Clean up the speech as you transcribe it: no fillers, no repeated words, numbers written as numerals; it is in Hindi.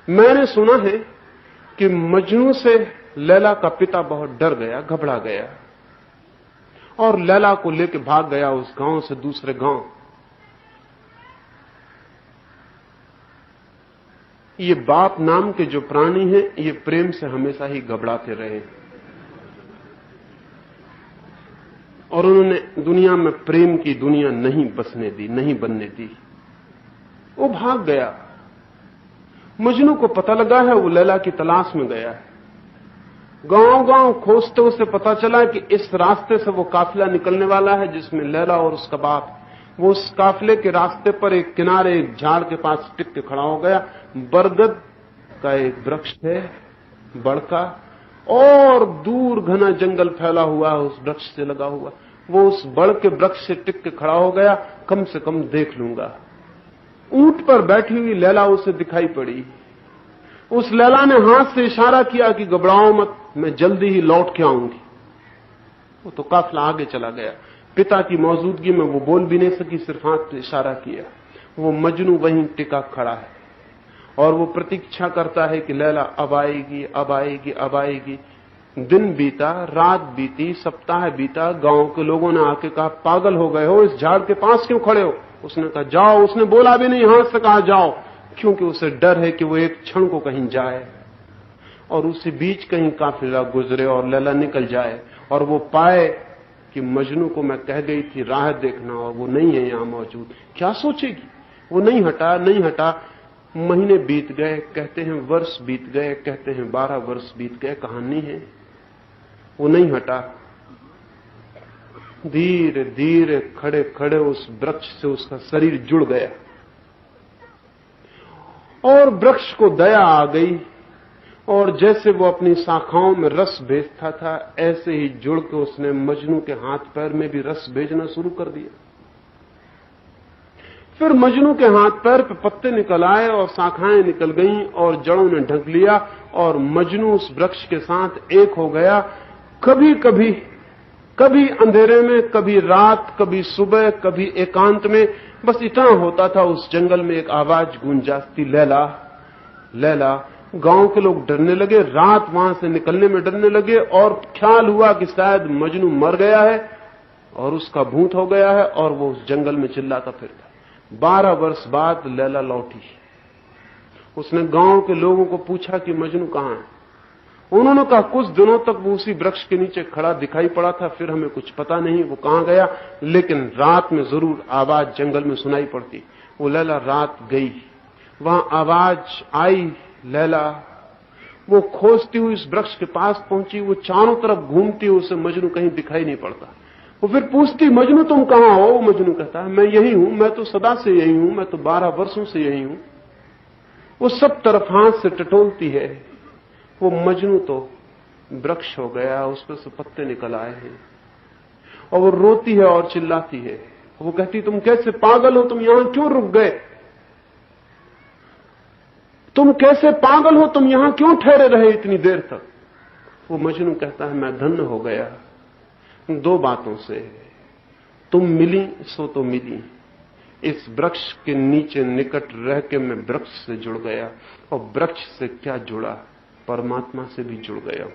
मैंने सुना है कि मजनू से लैला का पिता बहुत डर गया, घबरा गया और लैला को लेकर भाग गया उस गांव से दूसरे गांव। ये बाप नाम के जो प्राणी हैं, ये प्रेम से हमेशा ही घबराते रहे और उन्होंने दुनिया में प्रेम की दुनिया नहीं बसने दी, नहीं बनने दी। वो भाग गया। मजनू को पता लगा है वो लैला की तलाश में गया है। गांव-गांव खोजते उसे पता चला कि इस रास्ते से वो काफिला निकलने वाला है जिसमें लैला और उसका बाप। वो उस काफिले के रास्ते पर एक किनारे एक झाड़ के पास टिक के खड़ा हो गया। बरगद का एक वृक्ष है बड़का और दूर घना जंगल फैला हुआ है उस वृक्ष से लगा हुआ। वो उस बड़ के वृक्ष से टिक के खड़ा हो गया, कम से कम देख लूंगा। ऊंट पर बैठी हुई लैला उसे दिखाई पड़ी। उस लैला ने हाथ से इशारा किया कि घबराओ मत, मैं जल्दी ही लौट के आऊंगी। वो तो काफिला आगे चला गया। पिता की मौजूदगी में वो बोल भी नहीं सकी, सिर्फ हाथ से इशारा किया। वो मजनू वहीं टिका खड़ा है और वो प्रतीक्षा करता है कि लैला अब आएगी, अब आएगी, अब आएगी। दिन बीता, रात बीती, सप्ताह बीता। गांव के लोगों ने आके कहा, पागल हो गए हो, इस झाड़ के पास क्यों खड़े हो? उसने कहा जाओ। उसने बोला भी नहीं, हाथ से कहा जाओ, क्योंकि उसे डर है कि वो एक क्षण को कहीं जाए और उसी बीच कहीं काफिला गुजरे और लैला निकल जाए और वो पाए कि मजनू को मैं कह गई थी राह देखना और वो नहीं है यहां मौजूद। क्या सोचेगी? वो नहीं हटा, नहीं हटा। महीने बीत गए, कहते हैं वर्ष बीत गए, कहते हैं 12 वर्ष बीत गए। कहानी है वो नहीं हटा। धीरे धीरे खड़े खड़े उस वृक्ष से उसका शरीर जुड़ गया और वृक्ष को दया आ गई और जैसे वो अपनी शाखाओं में रस भेजता था ऐसे ही जुड़ के उसने मजनू के हाथ पैर में भी रस भेजना शुरू कर दिया। फिर मजनू के हाथ पैर पे पत्ते निकल आए और शाखाएं निकल गईं और जड़ों ने ढक लिया और मजनू उस वृक्ष के साथ एक हो गया। कभी कभी कभी अंधेरे में, कभी रात, कभी सुबह, कभी एकांत में, बस इतना होता था। उस जंगल में एक आवाज गूंजाती, लैला, लैला। गांव के लोग डरने लगे, रात वहां से निकलने में डरने लगे और ख्याल हुआ कि शायद मजनू मर गया है और उसका भूत हो गया है और वो उस जंगल में चिल्लाता फिरता। 12 वर्ष बाद लैला लौटी। उसने गांव के लोगों को पूछा कि मजनू कहां है। उन्होंने कहा कुछ दिनों तक वो उसी वृक्ष के नीचे खड़ा दिखाई पड़ा था, फिर हमें कुछ पता नहीं वो कहां गया, लेकिन रात में जरूर आवाज जंगल में सुनाई पड़ती। वो लैला रात गई, वहां आवाज आई, लैला। वो खोजती हुई इस वृक्ष के पास पहुंची। वो चारों तरफ घूमती, उसे मजनू कहीं दिखाई नहीं पड़ता। वो फिर पूछती, मजनू तुम कहां हो? मजनू कहता है मैं यही हूं, मैं तो सदा से यही हूं, मैं तो 12 वर्षों से यही हूं। वो सब तरफ हाथ से टटोलती है। वो मजनू तो वृक्ष हो गया, उस पर से पत्ते निकल आए हैं और वो रोती है और चिल्लाती है। वो कहती तुम कैसे पागल हो, तुम यहां क्यों रुक गए? तुम कैसे पागल हो, तुम यहां क्यों ठहरे रहे इतनी देर तक? वो मजनू कहता है मैं धन्य हो गया 2 बातों से। तुम मिली सो तो मिली, इस वृक्ष के नीचे निकट रह के मैं वृक्ष से जुड़ गया और वृक्ष से क्या जुड़ा, परमात्मा से भी जुड़ गया।